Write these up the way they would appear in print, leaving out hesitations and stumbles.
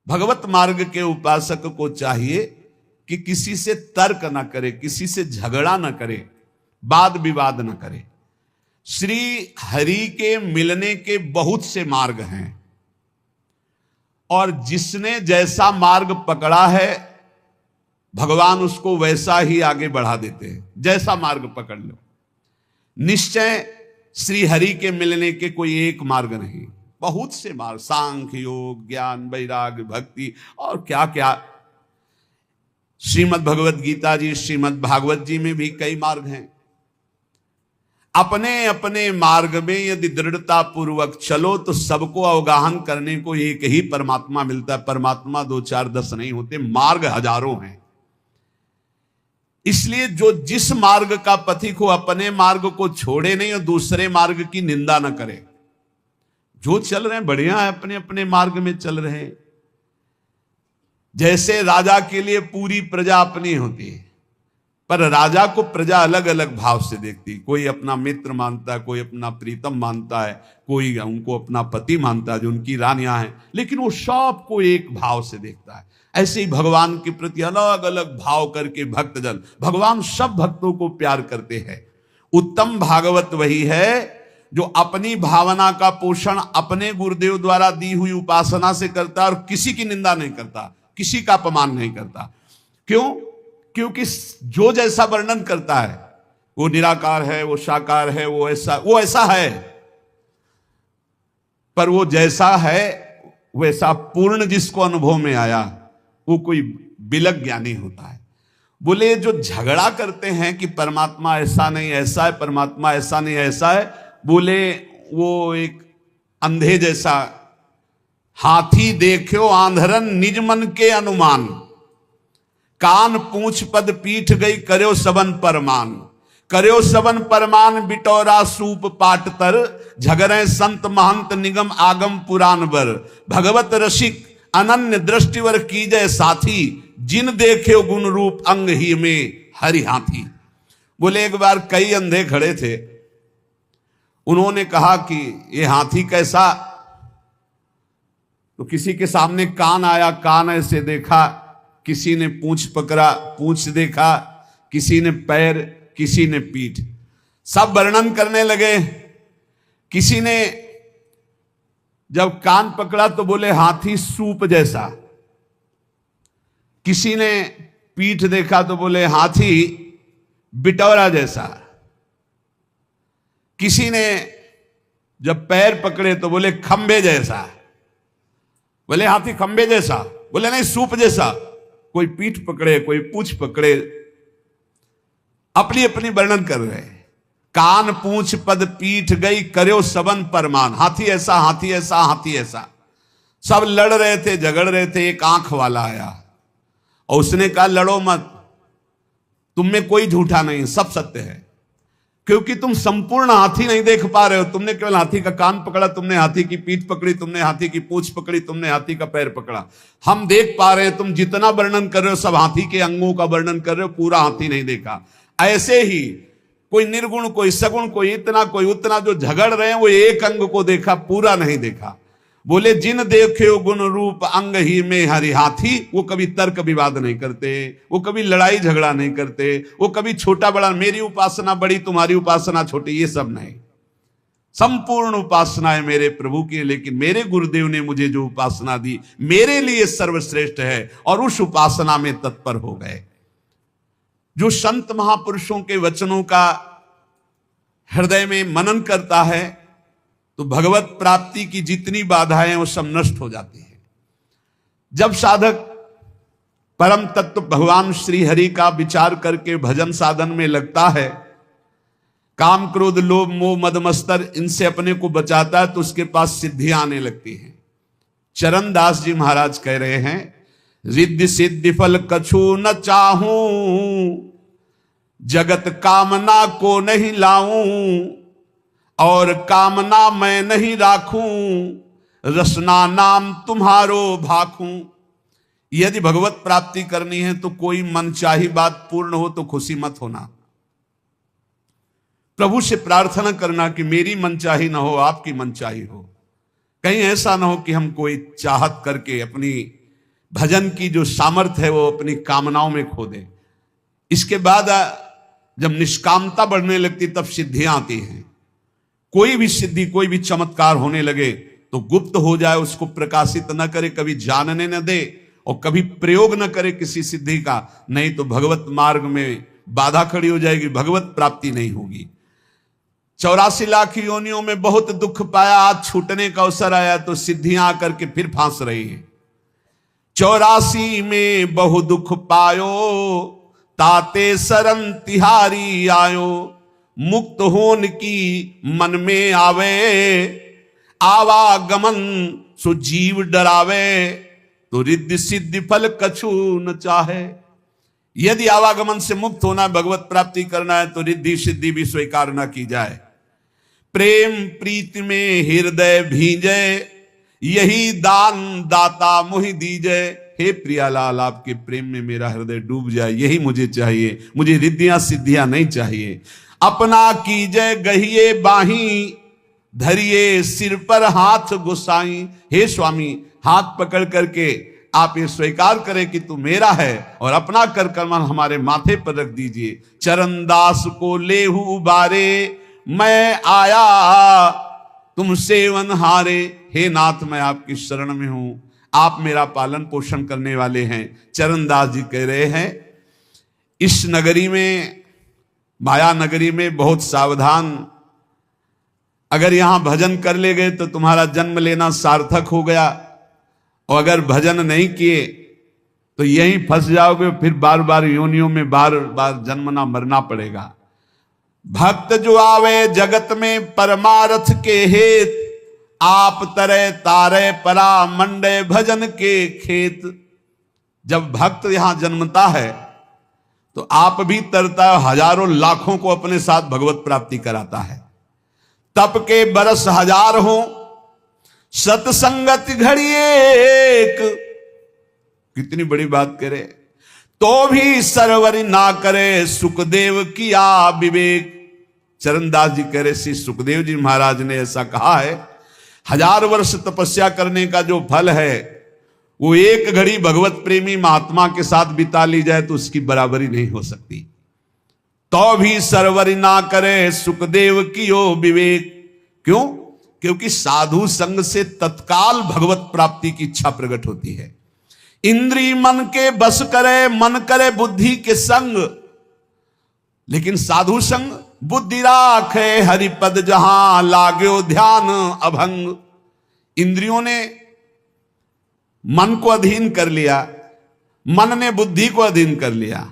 भगवत मार्ग के उपासक को चाहिए कि किसी से तर्क ना करे, किसी से झगड़ा ना करे, वाद विवाद ना करे। श्री हरि के मिलने के बहुत से मार्ग हैं और जिसने जैसा मार्ग पकड़ा है भगवान उसको वैसा ही आगे बढ़ा देते हैं। जैसा मार्ग पकड़ लो, निश्चय श्री हरि के मिलने के कोई एक मार्ग नहीं, बहुत से मार्ग, सांख्य योग, ज्ञान, वैराग्य, भक्ति और क्या क्या। श्रीमद् भगवत गीता जी, श्रीमद् भागवत जी में भी कई मार्ग हैं। अपने अपने मार्ग में यदि दृढ़ता पूर्वक चलो तो सबको अवगाहन करने को एक ही परमात्मा मिलता है। परमात्मा 2 4 10 नहीं होते, मार्ग हजारों हैं। इसलिए जो जिस मार्ग का पथिक हो अपने मार्ग को छोड़े नहीं और दूसरे मार्ग की निंदा न करे। जो चल रहे हैं बढ़िया है, अपने अपने मार्ग में चल रहे हैं। जैसे राजा के लिए पूरी प्रजा अपनी होती है, पर राजा को प्रजा अलग अलग भाव से देखती। कोई अपना मित्र मानता है, कोई अपना प्रीतम मानता है, कोई उनको अपना पति मानता है जो उनकी रानियां हैं, लेकिन वो सबको एक भाव से देखता है। ऐसे ही भगवान के प्रति अलग अलग भाव करके भक्तजन, भगवान सब भक्तों को प्यार करते हैं। उत्तम भागवत वही है जो अपनी भावना का पोषण अपने गुरुदेव द्वारा दी हुई उपासना से करता है और किसी की निंदा नहीं करता, किसी का अपमान नहीं करता। क्यों? क्योंकि जो जैसा वर्णन करता है, वो निराकार है, वो साकार है, वो ऐसा है, पर वो जैसा है वैसा पूर्ण जिसको अनुभव में आया वो कोई बिलक ज्ञानी होता है। बोले जो झगड़ा करते हैं कि परमात्मा ऐसा नहीं ऐसा है, परमात्मा ऐसा नहीं ऐसा है, बोले वो एक अंधे जैसा। हाथी देखो आंधरन निज मन के अनुमान, कान पूंछ पद पीठ गई कर्यो सबन परमान। कर्यो सबन परमान बिटौरा सूप पाट तर, झगरे संत महंत निगम आगम पुराण बर। भगवत रसिक अनन्य दृष्टिवर कीजय साथी, जिन देखे गुण रूप अंग ही में हरि हाथी। बोले एक बार कई अंधे खड़े थे, उन्होंने कहा कि ये हाथी कैसा? तो किसी के सामने कान आया, कान ऐसे देखा, किसी ने पूंछ पकड़ा, पूंछ देखा, किसी ने पैर, किसी ने पीठ, सब वर्णन करने लगे। किसी ने जब कान पकड़ा तो बोले हाथी सूप जैसा, किसी ने पीठ देखा तो बोले हाथी बिटौरा जैसा, किसी ने जब पैर पकड़े तो बोले खंबे जैसा। बोले हाथी खंबे जैसा? बोले नहीं सूप जैसा। कोई पीठ पकड़े, कोई पूंछ पकड़े, अपनी अपनी वर्णन कर रहे हैं। कान पूंछ पद पीठ गई कर्यो सबन परमान। हाथी ऐसा, हाथी ऐसा, हाथी ऐसा। सब लड़ रहे थे, झगड़ रहे थे। एक आंख वाला आया और उसने कहा लड़ो मत, तुम में कोई झूठा नहीं, सब सत्य है, क्योंकि तुम संपूर्ण हाथी नहीं देख पा रहे हो। तुमने केवल हाथी का कान पकड़ा, तुमने हाथी की पीठ पकड़ी, तुमने हाथी की पूंछ पकड़ी, तुमने हाथी का पैर पकड़ा। हम देख पा रहे हैं, तुम जितना वर्णन कर रहे हो सब हाथी के अंगों का वर्णन कर रहे हो, पूरा हाथी नहीं देखा। ऐसे ही कोई निर्गुण, कोई सगुण, कोई इतना, कोई उतना, जो झगड़ रहे हैं वो एक अंग को देखा, पूरा नहीं देखा। बोले जिन देखे गुण रूप अंग ही में हरि हाथी, वो कभी तर्क विवाद नहीं करते, वो कभी लड़ाई झगड़ा नहीं करते, वो कभी छोटा बड़ा, मेरी उपासना बड़ी, तुम्हारी उपासना छोटी, ये सब नहीं। संपूर्ण उपासना है मेरे प्रभु की, लेकिन मेरे गुरुदेव ने मुझे जो उपासना दी मेरे लिए सर्वश्रेष्ठ है, और उस उपासना में तत्पर हो गए। जो संत महापुरुषों के वचनों का हृदय में मनन करता है तो भगवत प्राप्ति की जितनी बाधाएं वो सब नष्ट हो जाती हैं। जब साधक परम तत्व भगवान श्री हरि का विचार करके भजन साधन में लगता है, काम क्रोध लोभ मोह मद मत्सर इनसे अपने को बचाता है, तो उसके पास सिद्धियां आने लगती हैं। चरण दास जी महाराज कह रहे हैं, रिद्धि सिद्धि फल कछु न चाहूं, जगत कामना को नहीं लाऊं, और कामना मैं नहीं राखूं, रसना नाम तुम्हारो भाखूं। यदि भगवत प्राप्ति करनी है तो कोई मनचाही बात पूर्ण हो तो खुशी मत होना। प्रभु से प्रार्थना करना कि मेरी मनचाही ना हो, आपकी मनचाही हो। कहीं ऐसा ना हो कि हम कोई चाहत करके अपनी भजन की जो सामर्थ्य है वो अपनी कामनाओं में खो दे। इसके बाद जब निष्कामता बढ़ने लगती तब सिद्धियां आती हैं। कोई भी सिद्धि, कोई भी चमत्कार होने लगे तो गुप्त हो जाए, उसको प्रकाशित न करे, कभी जानने न दे और कभी प्रयोग न करे किसी सिद्धि का, नहीं तो भगवत मार्ग में बाधा खड़ी हो जाएगी, भगवत प्राप्ति नहीं होगी। 84 लाख योनियों में बहुत दुख पाया, आज छूटने का अवसर आया तो सिद्धियां आकर के फिर फांस रही है। 84 में बहु दुख पायो, ताते शरण तिहारी आयो, मुक्त होन की मन में आवे, आवागमन सो जीव डरावे, तो रिद्धि सिद्धि फल कछु न चाहे। यदि आवागमन से मुक्त होना, भगवत प्राप्ति करना है तो रिद्धि सिद्धि भी स्वीकार न की जाए। प्रेम प्रीति में हृदय भींजे, यही दान दाता मोहि दीजे। हे प्रियालाल, आपके प्रेम में मेरा हृदय डूब जाए, यही मुझे चाहिए, मुझे रिद्धियां सिद्धियां नहीं चाहिए। अपना कीजे गहिए बाही, धरिए सिर पर हाथ गुसाई। हे स्वामी, हाथ पकड़ करके आप ये स्वीकार करें कि तू मेरा है और अपना कर कमल हमारे माथे पर रख दीजिए। चरणदास को लेहु उबारे, मैं आया तुम सेवन हारे। हे नाथ, मैं आपकी शरण में हूं, आप मेरा पालन पोषण करने वाले हैं। चरणदास जी कह रहे हैं, इस नगरी में, माया नगरी में बहुत सावधान, अगर यहां भजन कर ले गए तो तुम्हारा जन्म लेना सार्थक हो गया, और अगर भजन नहीं किए तो यहीं फंस जाओगे, फिर बार बार योनियों में बार बार जन्मना मरना पड़ेगा। भक्त जो आवे जगत में परमारथ के हेत, आप तरे तारे परा मंडे भजन के खेत। जब भक्त यहां जन्मता है तो आप भी तरता है, हजारों लाखों को अपने साथ भगवत प्राप्ति कराता है। तप के बरस हजार हो, सतसंगत घड़ी एक। कितनी बड़ी बात करे, तो भी सरवरी ना करे, सुखदेव किया विवेक। चरणदास जी कह रहे, श्री सुखदेव जी महाराज ने ऐसा कहा है, 1000 वर्ष तपस्या करने का जो फल है वो एक घड़ी भगवत प्रेमी महात्मा के साथ बिता ली जाए तो उसकी बराबरी नहीं हो सकती। तो भी सरवरी ना करे, सुखदेव कियो विवेक। क्यों? क्योंकि साधु संग से तत्काल भगवत प्राप्ति की इच्छा प्रकट होती है। इंद्री मन के बस करे, मन करे बुद्धि के संग। लेकिन साधु संग बुद्धि राखे, हरिपद जहां लाग्यो ध्यान अभंग। इंद्रियों ने मन को अधीन कर लिया, मन ने बुद्धि को अधीन कर लिया।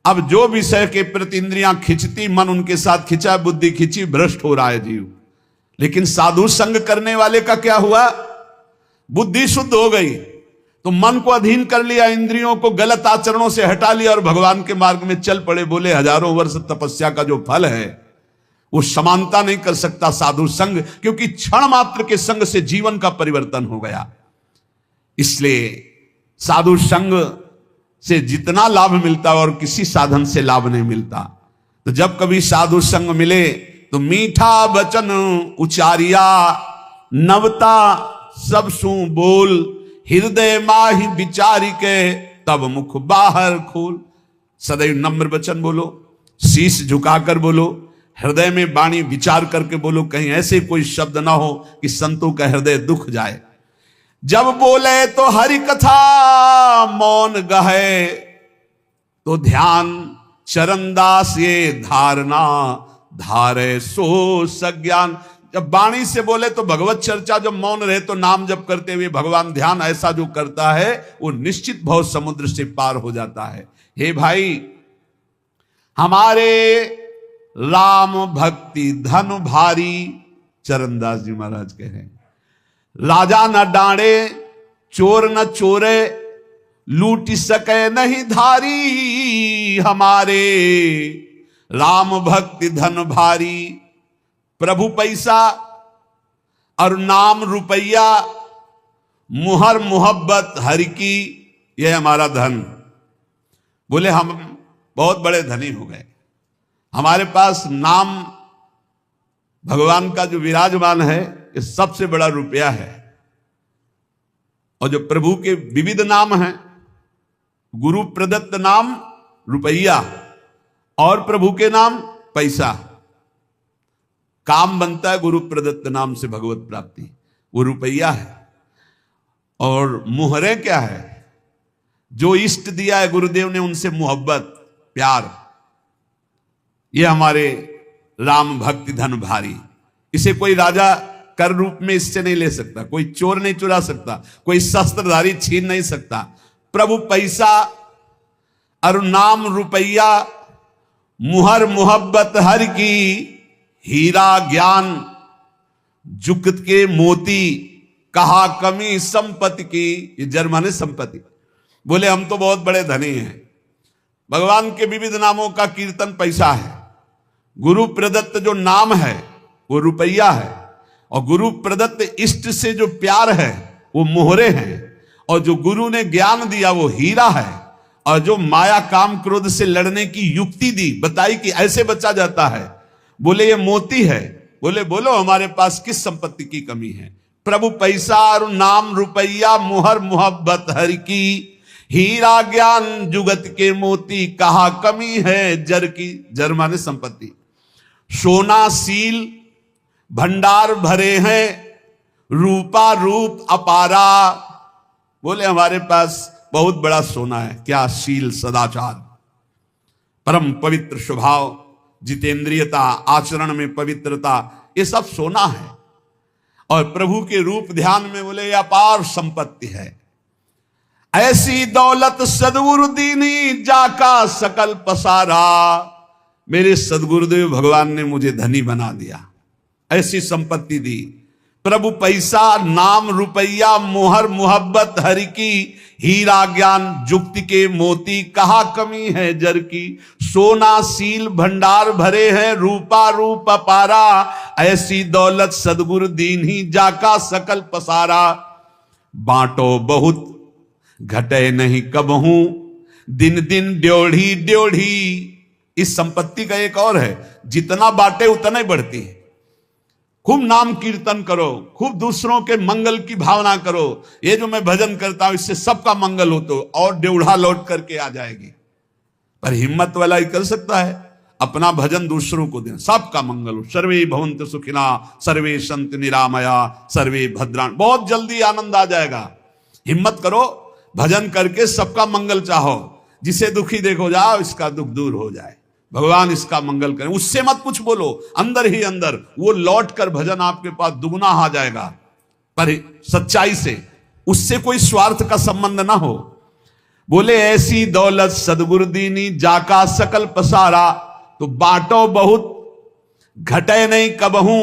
अब जो विषय के प्रति इंद्रियां खिंचती, मन उनके साथ खिंचा, बुद्धि खिंची, भ्रष्ट हो रहा है जीव। लेकिन साधु संग करने वाले का क्या हुआ? बुद्धि शुद्ध हो गई, तो मन को अधीन कर लिया, इंद्रियों को गलत आचरणों से हटा लिया और भगवान के मार्ग में चल पड़े। बोले 1000 वर्ष तपस्या का जो फल है वो समानता नहीं कर सकता साधु संग, क्योंकि क्षण मात्र के संग से जीवन का परिवर्तन हो गया। इसलिए साधु संग से जितना लाभ मिलता और किसी साधन से लाभ नहीं मिलता। तो जब कभी साधु संग मिले तो मीठा वचन उचारिया, नवता सब सु बोल, हृदय माहि विचारी के तब मुख बाहर खोल। सदैव नम्र वचन बोलो, शीश झुकाकर बोलो, हृदय में वाणी विचार करके बोलो, कहीं ऐसे कोई शब्द ना हो कि संतों का हृदय दुख जाए। जब बोले तो हरि कथा, मौन गहे तो ध्यान। चरणदास ये धारणा, धारे सो सज्ञान। जब वाणी से बोले तो भगवत चर्चा, जब मौन रहे तो नाम जप करते हुए भगवान ध्यान, ऐसा जो करता है वो निश्चित भव समुद्र से पार हो जाता है। हे भाई, हमारे राम भक्ति धन भारी। चरणदास जी महाराज कह रहे हैं, राजा न डांडे, चोर न चोरे, लूट सके नहीं धारी। हमारे राम भक्ति धन भारी। प्रभु पैसा और नाम रुपया, मुहर मोहब्बत हरि की, यह हमारा धन। बोले हम बहुत बड़े धनी हो गए, हमारे पास नाम भगवान का जो विराजमान है ये सबसे बड़ा रुपया है। और जो प्रभु के विविध नाम हैं गुरु प्रदत्त नाम रुपया और प्रभु के नाम पैसा। काम बनता है गुरु प्रदत्त नाम से भगवत प्राप्ति, वो रुपया है। और मुहरे क्या है? जो इष्ट दिया है गुरुदेव ने उनसे मोहब्बत, प्यार। ये हमारे राम भक्ति धन भारी। इसे कोई राजा कर रूप में इससे नहीं ले सकता, कोई चोर नहीं चुरा सकता, कोई शस्त्रधारी छीन नहीं सकता। प्रभु पैसा और नाम रुपया, मुहर मोहब्बत हर की, हीरा ज्ञान जुगत के मोती, कहा कमी संपत्ति की। ये जर्मनी संपत्ति। बोले हम तो बहुत बड़े धनी हैं। भगवान के विविध नामों का कीर्तन पैसा है। गुरु प्रदत्त जो नाम है वो रुपया है, और गुरु प्रदत्त इष्ट से जो प्यार है वो मोहरे हैं, और जो गुरु ने ज्ञान दिया वो हीरा है, और जो माया काम क्रोध से लड़ने की युक्ति दी, बताई कि ऐसे बचा जाता है, बोले ये मोती है। बोले बोलो हमारे पास किस संपत्ति की कमी है? प्रभु पैसा और नाम रुपया, मुहर मोहब्बत हर की, हीरा ज्ञान जुगत के मोती, कहा कमी है जर की। जर माने संपत्ति। सोना सील भंडार भरे हैं, रूपा रूप अपारा। बोले हमारे पास बहुत बड़ा सोना है। क्या? शील, सदाचार, परम पवित्र स्वभाव, जितेंद्रियता, आचरण में पवित्रता, ये सब सोना है। और प्रभु के रूप ध्यान में बोले ये अपार संपत्ति है। ऐसी दौलत सदगुरु दीनी, जाका सकल पसारा। मेरे सदगुरुदेव भगवान ने मुझे धनी बना दिया, ऐसी संपत्ति दी। प्रभु पैसा नाम रुपया, मोहर मोहब्बत हरि की, हीरा ज्ञान जुक्ति के मोती, कहा कमी है जर की। सोना सील भंडार भरे हैं, रूपा रूप अपारा। ऐसी दौलत सदगुरु दीन्ही, जाका सकल पसारा। बांटो बहुत घटे नहीं कबहू, दिन दिन ड्योढ़ी ड्योढ़ी। इस संपत्ति का एक और है, जितना बांटे उतना ही बढ़ती है। खूब नाम कीर्तन करो, खूब दूसरों के मंगल की भावना करो। ये जो मैं भजन करता हूं इससे सबका मंगल हो, तो और ड्योढ़ा लौट करके आ जाएगी। पर हिम्मत वाला ही कर सकता है, अपना भजन दूसरों को देना, सबका मंगल हो। सर्वे भवन्तु सुखिना, सर्वे सन्तु निरामया, सर्वे भद्राणि। बहुत जल्दी आनंद आ जाएगा। हिम्मत करो, भजन करके सबका मंगल चाहो। जिसे दुखी देखो, जाओ इसका दुख दूर हो जाए, भगवान इसका मंगल करें। उससे मत कुछ बोलो, अंदर ही अंदर वो लौट कर भजन आपके पास दुगना आ जाएगा, पर सच्चाई से। उससे कोई स्वार्थ का संबंध ना हो। बोले ऐसी दौलत सदगुरु दीनी, जाका सकल पसारा। तो बांटो बहुत घटे नहीं कबहू,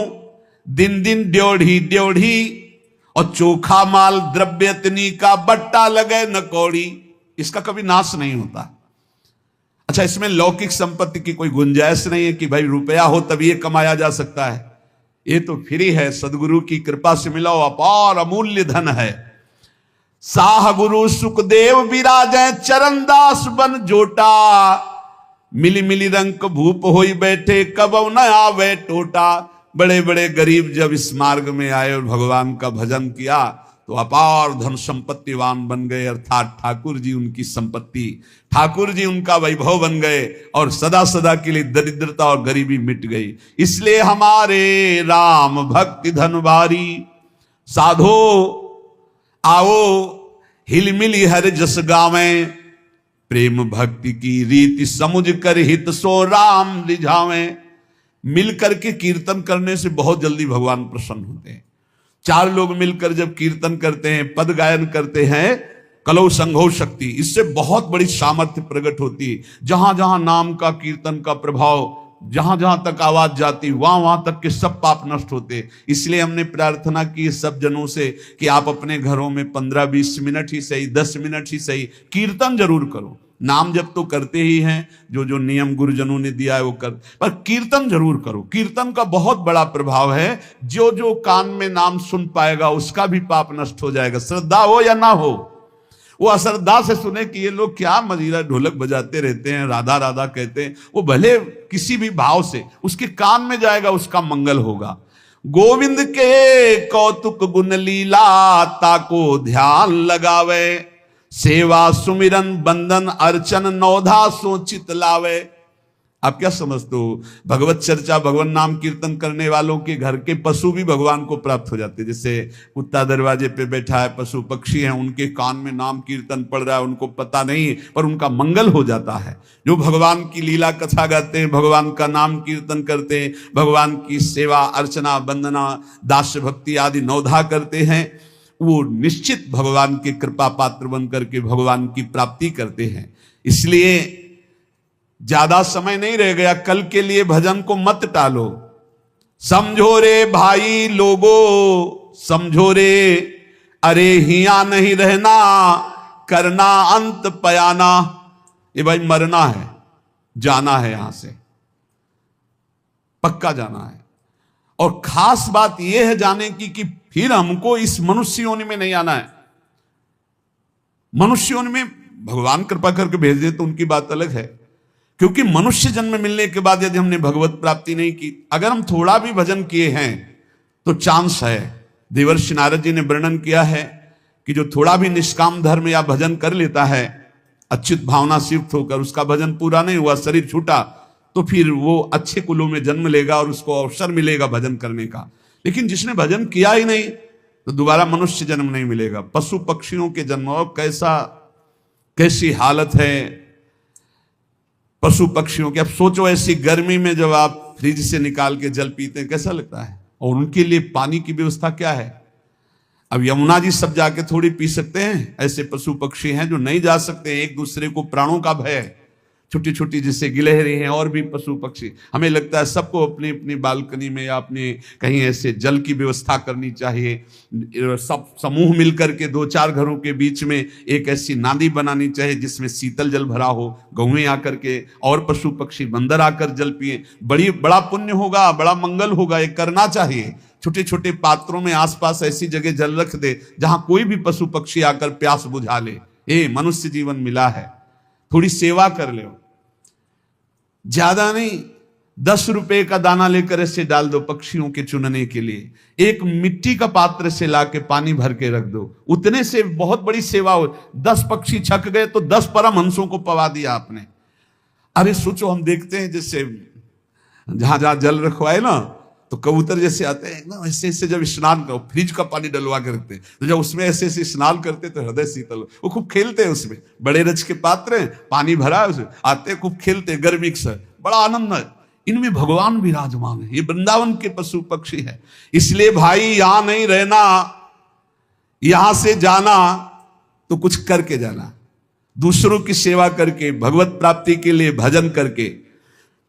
दिन दिन ड्योढ़ी ड्योढ़ी। और चोखा माल द्रव्यतनी का, बट्टा लगे न कौड़ी। इसका कभी नाश नहीं होता। अच्छा, इसमें लौकिक संपत्ति की कोई गुंजाइश नहीं है कि भाई रुपया हो तभी ये कमाया जा सकता है। ये तो फ्री है, सदगुरु की कृपा से मिला हुआ अपार अमूल्य धन है। साह गुरु सुखदेव विराजे, चरणदास बन जोटा। मिली मिली रंग भूप होई बैठे, कबौ न आवे टोटा। बड़े बड़े गरीब जब इस मार्ग में आए और भगवान का भजन किया तो अपार धन संपत्तिवान बन गए। अर्थात ठाकुर जी उनकी संपत्ति, ठाकुर जी उनका वैभव बन गए, और सदा सदा के लिए दरिद्रता और गरीबी मिट गई। इसलिए हमारे राम भक्ति धन भारी। साधो आओ हिलमिली हर जस गावे, प्रेम भक्ति की रीति समुझ कर हित सो राम रिझावे। मिल करके कीर्तन करने से बहुत जल्दी भगवान प्रसन्न होते हैं। चार लोग मिलकर जब कीर्तन करते हैं, पद गायन करते हैं, कलौ संघो शक्ति, इससे बहुत बड़ी सामर्थ्य प्रकट होती है। जहां जहां नाम का कीर्तन का प्रभाव, जहां जहां तक आवाज जाती, वहां वहां तक के सब पाप नष्ट होते। इसलिए हमने प्रार्थना की सब जनों से कि आप अपने घरों में 15-20 मिनट ही सही, 10 मिनट ही सही, कीर्तन जरूर करो। नाम जब तो करते ही हैं, जो जो नियम गुरुजनों ने दिया है वो कर, पर कीर्तन जरूर करो। कीर्तन का बहुत बड़ा प्रभाव है। जो जो कान में नाम सुन पाएगा उसका भी पाप नष्ट हो जाएगा, श्रद्धा हो या ना हो। वो अश्रद्धा से सुने कि ये लोग क्या मजीरा ढोलक बजाते रहते हैं, राधा राधा कहते हैं, वो भले किसी भी भाव से उसके कान में जाएगा, उसका मंगल होगा। गोविंद के कौतुक गुण लीला, ताको ध्यान लगावे। सेवा सुमिरन बंदन अर्चन नौधा सोचित लावे। आप क्या समझते हो, भगवत चर्चा भगवान नाम कीर्तन करने वालों के घर के पशु भी भगवान को प्राप्त हो जाते हैं। जैसे कुत्ता दरवाजे पे बैठा है, पशु पक्षी हैं, उनके कान में नाम कीर्तन पड़ रहा है, उनको पता नहीं पर उनका मंगल हो जाता है। जो भगवान की लीला कथा गाते हैं, भगवान का नाम कीर्तन करते हैं, भगवान की सेवा अर्चना वंदना दास्य भक्ति आदि नौधा करते हैं, वो निश्चित भगवान के कृपा पात्र बन करके भगवान की प्राप्ति करते हैं। इसलिए ज्यादा समय नहीं रह गया, कल के लिए भजन को मत टालो। समझो रे भाई लोगो समझो रे, अरे हिया नहीं रहना करना अंत पयाना। ये भाई मरना है, जाना है, यहां से पक्का जाना है। और खास बात यह है जाने की कि फिर हमको इस मनुष्य योनि में नहीं आना है। मनुष्य योनि में भगवान कृपा करके भेज दे तो उनकी बात अलग है, क्योंकि मनुष्य जन्म मिलने के बाद यदि हमने भगवत प्राप्ति नहीं की, अगर हम थोड़ा भी भजन किए हैं तो चांस है। देवर्षि नारद जी ने वर्णन किया है कि जो थोड़ा भी निष्काम धर्म या भजन कर लेता है, अच्युत भावना सिक्त होकर उसका भजन पूरा नहीं हुआ, शरीर छूटा, तो फिर वो अच्छे कुलों में जन्म लेगा और उसको अवसर मिलेगा भजन करने का। लेकिन जिसने भजन किया ही नहीं तो दोबारा मनुष्य जन्म नहीं मिलेगा। पशु पक्षियों के जन्म, और कैसी हालत है पशु पक्षियों की। अब सोचो ऐसी गर्मी में जब आप फ्रिज से निकाल के जल पीते हैं कैसा लगता है, और उनके लिए पानी की व्यवस्था क्या है। अब यमुना जी सब जाके थोड़ी पी सकते हैं, ऐसे पशु पक्षी हैं जो नहीं जा सकते। एक दूसरे को प्राणों का भय है, छोटी छोटी जैसे गिलहरी हैं और भी पशु पक्षी। हमें लगता है सबको अपनी अपनी बालकनी में या अपने कहीं ऐसे जल की व्यवस्था करनी चाहिए। सब समूह मिलकर के 2-4 घरों के बीच में एक ऐसी नाली बनानी चाहिए जिसमें शीतल जल भरा हो, गौएं आकर के और पशु पक्षी बंदर आकर जल पिए। बड़ा पुण्य होगा, बड़ा मंगल होगा, ये करना चाहिए। छोटे छोटे पात्रों में आसपास ऐसी जगह जल रख दे जहां कोई भी पशु पक्षी आकर प्यास बुझा ले। ये मनुष्य जीवन मिला है, थोड़ी सेवा कर ले। ज्यादा नहीं, 10 रुपए का दाना लेकर ऐसे डाल दो पक्षियों के चुनने के लिए। एक मिट्टी का पात्र से लाके पानी भर के रख दो, उतने से बहुत बड़ी सेवा हो। 10 पक्षी छक गए तो 10 परमहंसों को पवा दिया आपने। अरे सोचो, हम देखते हैं जैसे जहां जहां जल रखवाए ना, तो कबूतर जैसे आते हैं ना, ऐसे ऐसे जब स्नान करो, फ्रिज का पानी डलवा के रखते हैं, तो जब उसमें ऐसे ऐसे स्नान करते तो हृदय शीतल। वो खूब खेलते हैं उसमें, बड़े रच के पात्र हैं, पानी भरा है उसमें, आते खूब खेलते हैं, गर्मी से बड़ा आनंद है। इनमें भगवान विराजमान है, ये वृंदावन के पशु पक्षी है। इसलिए भाई यहां नहीं रहना, यहां से जाना तो कुछ करके जाना, दूसरों की सेवा करके, भगवत प्राप्ति के लिए भजन करके।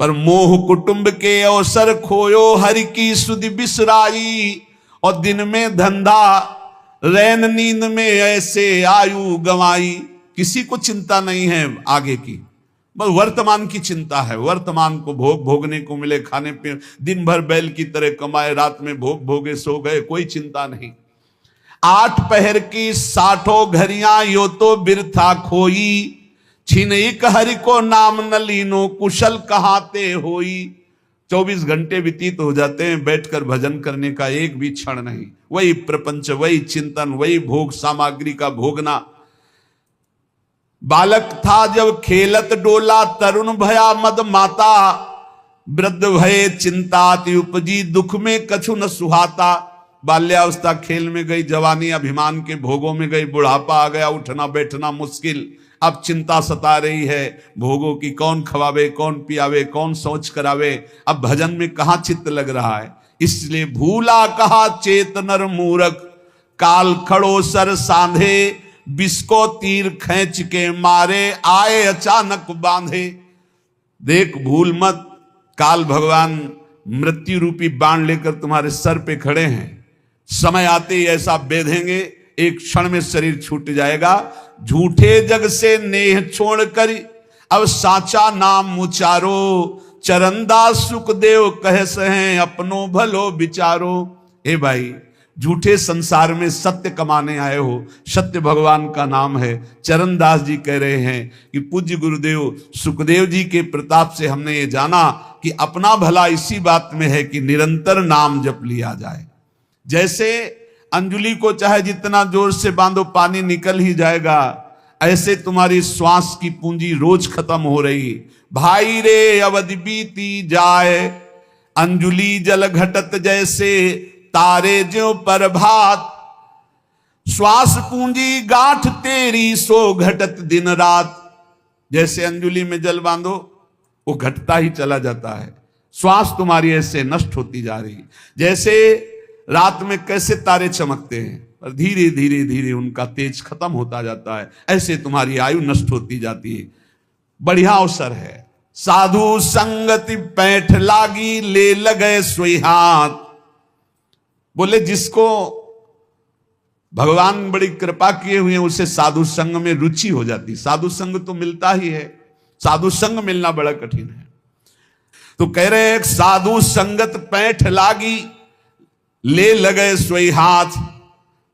पर मोह कुटुंब के अवसर खोयो, हरि की सुधि बिसराई, और दिन में धंधा रैन नींद में ऐसे आयु गंवाई। किसी को चिंता नहीं है आगे की, बस वर्तमान की चिंता है। वर्तमान को भोगने को मिले, खाने पे दिन भर बैल की तरह कमाए, रात में भोगे सो गए, कोई चिंता नहीं। 8 पहर की 60 घड़ियां यो तो बिरथा खोई, छिन एक हरि को नाम न लीनो, कुशल कहाते होई। 24 घंटे व्यतीत हो जाते हैं बैठकर भजन करने का, एक भी क्षण नहीं। वही प्रपंच, वही चिंतन, वही भोग सामग्री का भोगना। बालक था जब खेलत डोला, तरुण भया मद माता, वृद्ध भये चिंता अति उपजी, दुख में कछु न सुहाता। बाल्यावस्था खेल में गई, जवानी अभिमान के भोगों में गई, बुढ़ापा आ गया, उठना बैठना मुश्किल। अब चिंता सता रही है भोगों की, कौन खवावे, कौन पियावे, कौन सोच करावे। अब भजन में कहां चित्त लग रहा है। इसलिए भूला कहा चेत नर मूरख, काल खड़ो सर सांधे, बिस्को तीर खींच के मारे, आए अचानक बांधे। देख भूल मत, काल भगवान मृत्यु रूपी बाण लेकर तुम्हारे सर पे खड़े हैं। समय आते ही ऐसा बेधेंगे, एक क्षण में शरीर छूट जाएगा। झूठे जग से नेह छोड़ कर अब साचा नाम उचारो, चरणदास सुखदेव कह सहे अपनो भलो विचारो। हे भाई, झूठे संसार में सत्य कमाने आए हो, सत्य भगवान का नाम है। चरणदास जी कह रहे हैं कि पूज्य गुरुदेव सुखदेव जी के प्रताप से हमने ये जाना कि अपना भला इसी बात में है कि निरंतर नाम जप लिया जाए। जैसे अंजुली को चाहे जितना जोर से बांधो पानी निकल ही जाएगा, ऐसे तुम्हारी श्वास की पूंजी रोज खत्म हो रही। भाई रे अवधि बीती जाए, अंजुली जल घटत जैसे तारे ज्यों प्रभात। श्वास पूंजी गांठ तेरी सो घटत दिन रात। जैसे अंजुली में जल बांधो वो घटता ही चला जाता है। श्वास तुम्हारी ऐसे नष्ट होती जा रही, जैसे रात में कैसे तारे चमकते हैं और धीरे धीरे धीरे उनका तेज खत्म होता जाता है, ऐसे तुम्हारी आयु नष्ट होती जाती है। बढ़िया अवसर है। साधु संगति पैठ लागी, ले लगे सोई हाथ। बोले जिसको भगवान बड़ी कृपा किए हुए हैं उसे साधु संग में रुचि हो जाती। साधु संग तो मिलता ही है, साधु संग मिलना बड़ा कठिन है। तो कह रहे एक साधु संगत पैठ लागी, ले लगे सोई हाथ।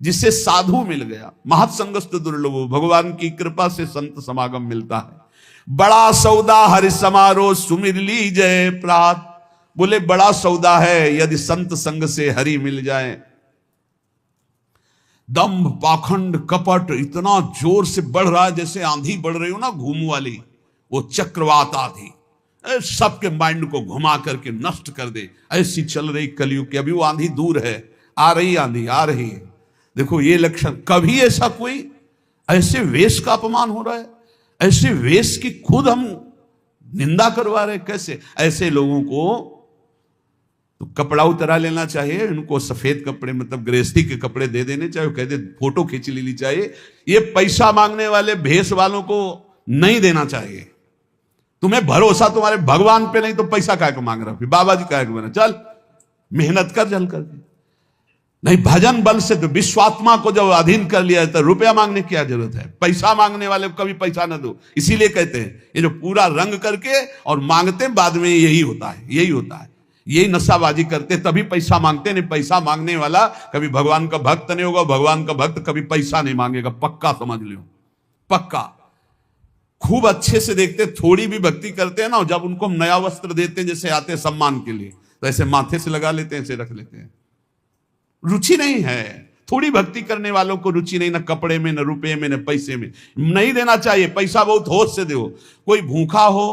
जिससे साधु मिल गया, महत्संगस्त दुर्लभो, भगवान की कृपा से संत समागम मिलता है। बड़ा सौदा हरि समारोह, सुमिर ली जय प्रात। बोले बड़ा सौदा है यदि संत संग से हरि मिल जाए। दंभ पाखंड कपट इतना जोर से बढ़ रहा है जैसे आंधी बढ़ रही हो ना, घूम वाली, वो चक्रवात आंधी सबके माइंड को घुमा करके नष्ट कर दे, ऐसी चल रही कलयुग की। अभी वो आंधी दूर है, आ रही आंधी आ रही है। देखो ये लक्षण, कभी ऐसा कोई ऐसे वेश का अपमान हो रहा है, ऐसे वेश की खुद हम निंदा करवा रहे। कैसे ऐसे लोगों को तो कपड़ा उतरा लेना चाहिए, उनको सफेद कपड़े मतलब गृहस्थी के कपड़े दे देने चाहिए, कह दे फोटो खींच लेनी चाहिए। ये पैसा मांगने वाले भेष वालों को नहीं देना चाहिए। तुम्हें भरोसा तुम्हारे भगवान पे नहीं तो पैसा काय को मांग रहा हो, बाबा जी काय को बना, चल मेहनत कर जल करके। नहीं, भजन बल से तो विश्वात्मा को जब अधीन कर लिया तो रुपया मांगने की क्या जरूरत है। पैसा मांगने वाले को कभी पैसा न दो। इसीलिए कहते हैं ये जो पूरा रंग करके और मांगते बाद में यही होता है, यही होता है, यही नशाबाजी करते तभी पैसा मांगते। नहीं, पैसा मांगने वाला कभी भगवान का भक्त नहीं होगा। भगवान का भक्त कभी पैसा नहीं मांगेगा, पक्का समझ लो, पक्का। खूब अच्छे से देखते, थोड़ी भी भक्ति करते हैं ना, जब उनको हम नया वस्त्र देते हैं जैसे आते हैं सम्मान के लिए, तो ऐसे माथे से लगा लेते हैं, ऐसे रख लेते हैं। रुचि नहीं है। थोड़ी भक्ति करने वालों को रुचि नहीं, ना कपड़े में, ना रुपये में, ना पैसे में। नहीं देना चाहिए, पैसा बहुत होश से दो। कोई भूखा हो,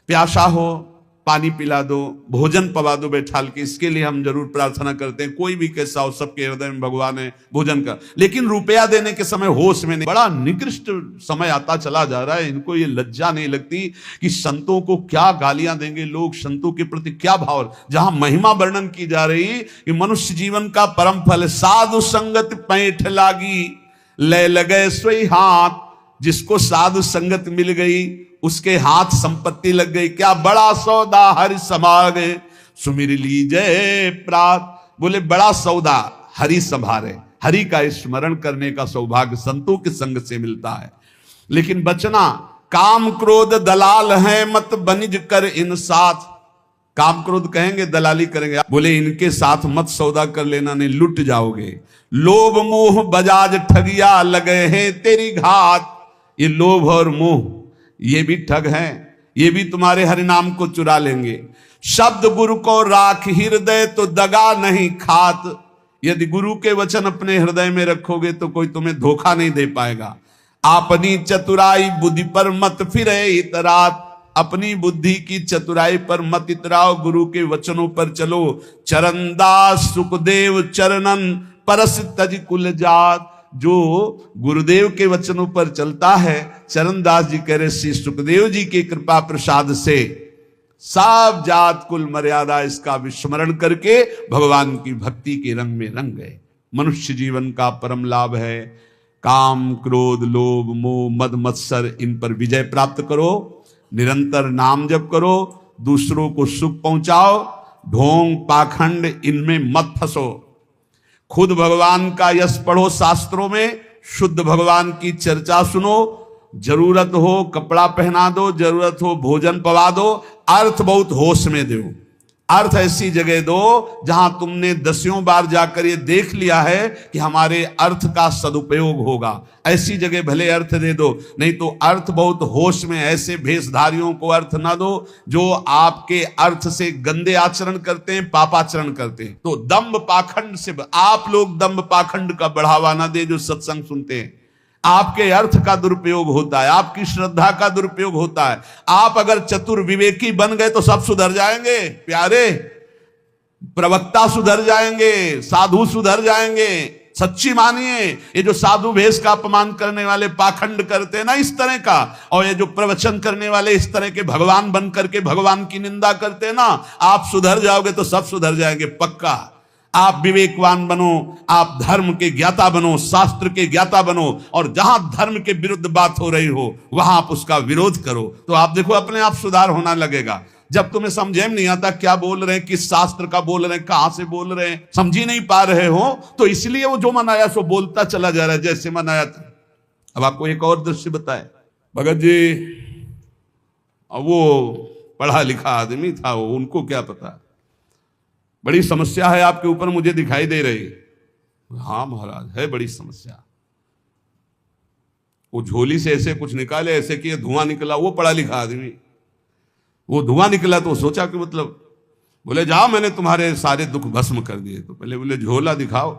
प्यासा हो, पानी पिला दो, भोजन पवा दो बैठाल के, इसके लिए हम जरूर प्रार्थना करते हैं। कोई भी कैसा हो, सबके हृदय में भगवान है, भोजन का। लेकिन रुपया देने के समय होश में नहीं। बड़ा निकृष्ट समय आता चला जा रहा है। इनको ये लज्जा नहीं लगती कि संतों को क्या गालियां देंगे लोग, संतों के प्रति क्या भाव। जहां महिमा वर्णन की जा रही कि मनुष्य जीवन का परम फल, साधु संगत पैठ लागी, ले लगे सोई हाथ। जिसको साधु संगत मिल गई उसके हाथ संपत्ति लग गई। क्या बड़ा सौदा हरि समागे, सुमिर लीजय प्रात। बोले बड़ा सौदा हरि संभारे, हरि का स्मरण करने का सौभाग्य संतों के संग से मिलता है। लेकिन बचना, काम क्रोध दलाल है, मत बनिज कर इन साथ। काम क्रोध कहेंगे, दलाली करेंगे। बोले इनके साथ मत सौदा कर लेना, नहीं लुट जाओगे। लोभ मोह बजाज ठगिया, लगे हैं तेरी घात। ये लोभ और मोह ये भी ठग हैं, ये भी तुम्हारे हरि नाम को चुरा लेंगे। शब्द गुरु को राख हृदय, तो दगा नहीं खात। यदि गुरु के वचन अपने हृदय में रखोगे तो कोई तुम्हें धोखा नहीं दे पाएगा। अपनी चतुराई बुद्धि पर मत फिरे इतरात। अपनी बुद्धि की चतुराई पर मत इतराओ, गुरु के वचनों पर चलो। चरणदास सुखदेव चरणन, परस तज कुल जात। जो गुरुदेव के वचनों पर चलता है, चरणदास जी कह रहे श्री सुखदेव जी की कृपा प्रसाद से सब जात कुल मर्यादा इसका विस्मरण करके भगवान की भक्ति के रंग में रंग गए। मनुष्य जीवन का परम लाभ है काम क्रोध लोभ मोह मद मत्सर, इन पर विजय प्राप्त करो। निरंतर नाम जप करो, दूसरों को सुख पहुंचाओ। ढोंग पाखंड इनमें मत फंसो। खुद भगवान का यश पढ़ो शास्त्रों में, शुद्ध भगवान की चर्चा सुनो। जरूरत हो कपड़ा पहना दो, जरूरत हो भोजन पवा दो। अर्थ बहुत होश में दो। अर्थ ऐसी जगह दो जहां तुमने दसियों बार जाकर ये देख लिया है कि हमारे अर्थ का सदुपयोग होगा। ऐसी जगह भले अर्थ दे दो, नहीं तो अर्थ बहुत होश में। ऐसे भेषधारियों को अर्थ ना दो जो आपके अर्थ से गंदे आचरण करते हैं, पापाचरण करते हैं। तो दंभ पाखंड से आप लोग दंभ पाखंड का बढ़ावा ना दे जो सत्संग सुनते हैं। आपके अर्थ का दुरुपयोग होता है, आपकी श्रद्धा का दुरुपयोग होता है। आप अगर चतुर विवेकी बन गए तो सब सुधर जाएंगे प्यारे, प्रवक्ता सुधर जाएंगे, साधु सुधर जाएंगे। सच्ची मानिए, ये जो साधु भेष का अपमान करने वाले पाखंड करते हैं ना इस तरह का, और ये जो प्रवचन करने वाले इस तरह के भगवान बन करके भगवान की निंदा करते हैं ना, आप सुधर जाओगे तो सब सुधर जाएंगे पक्का। आप विवेकवान बनो, आप धर्म के ज्ञाता बनो, शास्त्र के ज्ञाता बनो, और जहां धर्म के विरुद्ध बात हो रही हो वहां आप उसका विरोध करो, तो आप देखो अपने आप सुधार होना लगेगा। जब तुम्हें समझे में नहीं आता क्या बोल रहे हैं, किस शास्त्र का बोल रहे हैं, कहां से बोल रहे हैं, समझ ही नहीं पा रहे हो, तो इसलिए वो जो मन आया सो बोलता चला जा रहा है जैसे मन आया था। अब आपको एक और दृश्य बताए, भगत जी वो पढ़ा लिखा आदमी था, वो उनको क्या पता, बड़ी समस्या है आपके ऊपर मुझे दिखाई दे रही। हाँ महाराज है बड़ी समस्या। वो झोली से ऐसे कुछ निकाले, ऐसे किए, धुआं निकला, वो पढ़ा लिखा आदमी, वो धुआं निकला तो सोचा कि मतलब, बोले जाओ मैंने तुम्हारे सारे दुख भस्म कर दिए। तो पहले बोले झोला दिखाओ,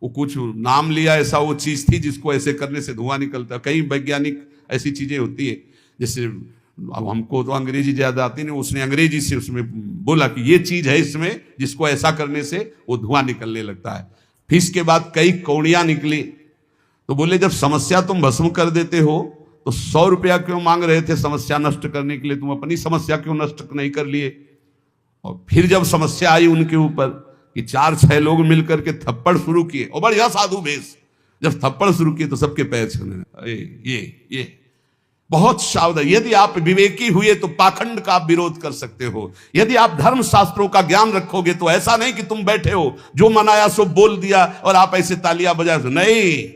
वो कुछ नाम लिया, ऐसा वो चीज थी जिसको ऐसे करने से धुआं निकलता। कई वैज्ञानिक ऐसी चीजें होती है, जैसे अब हमको तो अंग्रेजी ज्यादा आती नहीं, उसने अंग्रेजी से उसमें बोला कि ये चीज है इसमें जिसको ऐसा करने से वो धुआं निकलने लगता है। फिर इसके बाद कई कौड़ियां निकली, तो बोले जब समस्या तुम भस्म कर देते हो तो 100 रुपया क्यों मांग रहे थे समस्या नष्ट करने के लिए, तुम अपनी समस्या क्यों नष्ट नहीं कर लिए। और फिर जब समस्या आई उनके ऊपर कि 4-6 लोग मिलकर के थप्पड़ शुरू किए, और बढ़िया साधु भेष, जब थप्पड़ शुरू किए तो सबके पैर छूने, ये बहुत सावधान। यदि आप विवेकी हुए तो पाखंड का आप विरोध कर सकते हो। यदि आप धर्म शास्त्रों का ज्ञान रखोगे तो ऐसा नहीं कि तुम बैठे हो जो मनाया सो बोल दिया और आप ऐसे तालियां बजा, नहीं,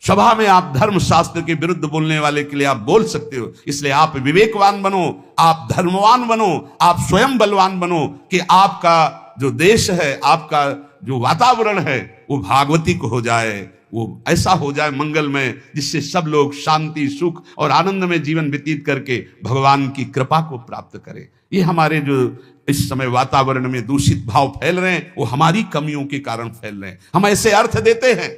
सभा में आप धर्म शास्त्र के विरुद्ध बोलने वाले के लिए आप बोल सकते हो। इसलिए आप विवेकवान बनो, आप धर्मवान बनो, आप स्वयं बलवान बनो कि आपका जो देश है, आपका जो वातावरण है वो भागवती को हो जाए, वो ऐसा हो जाए मंगलमय, जिससे सब लोग शांति, सुख और आनंद में जीवन व्यतीत करके भगवान की कृपा को प्राप्त करें। ये हमारे जो इस समय वातावरण में दूषित भाव फैल रहे हैं वो हमारी कमियों के कारण फैल रहे हैं। हम ऐसे अर्थ देते हैं,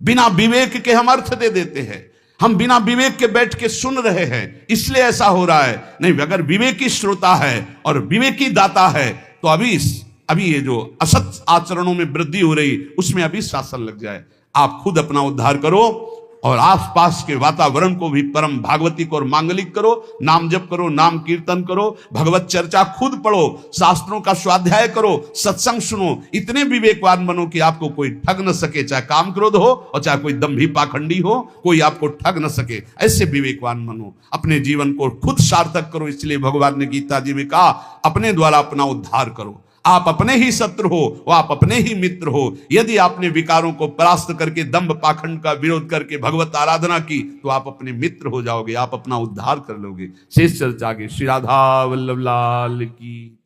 बिना विवेक के हम अर्थ दे देते हैं, हम बिना विवेक के बैठ के सुन रहे हैं, इसलिए ऐसा हो रहा है। नहीं, अगर विवेकी श्रोता है और विवेकी दाता है तो अभी ये जो असत आचरणों में वृद्धि हो रही उसमें अभी शासन लग जाए। आप खुद अपना उद्धार करो और आसपास के वातावरण को भी परम भागवतिक और मांगलिक करो। नाम जप करो, नाम कीर्तन करो, भगवत चर्चा खुद पढ़ो, शास्त्रों का स्वाध्याय करो, सत्संग सुनो। इतने विवेकवान बनो कि आपको कोई ठग न सके, चाहे काम क्रोध हो और चाहे कोई दंभी पाखंडी हो, कोई आपको ठग न सके। ऐसे विवेकवान बनो, अपने जीवन को खुद सार्थक करो। इसलिए भगवान ने गीता जी में कहा, अपने द्वारा अपना उद्धार करो। आप अपने ही शत्रु हो, वो आप अपने ही मित्र हो। यदि आपने विकारों को परास्त करके दंभ पाखंड का विरोध करके भगवत आराधना की तो आप अपने मित्र हो जाओगे, आप अपना उद्धार कर लोगे। शेष चर्चा के श्री राधा वल्लभ लाल की।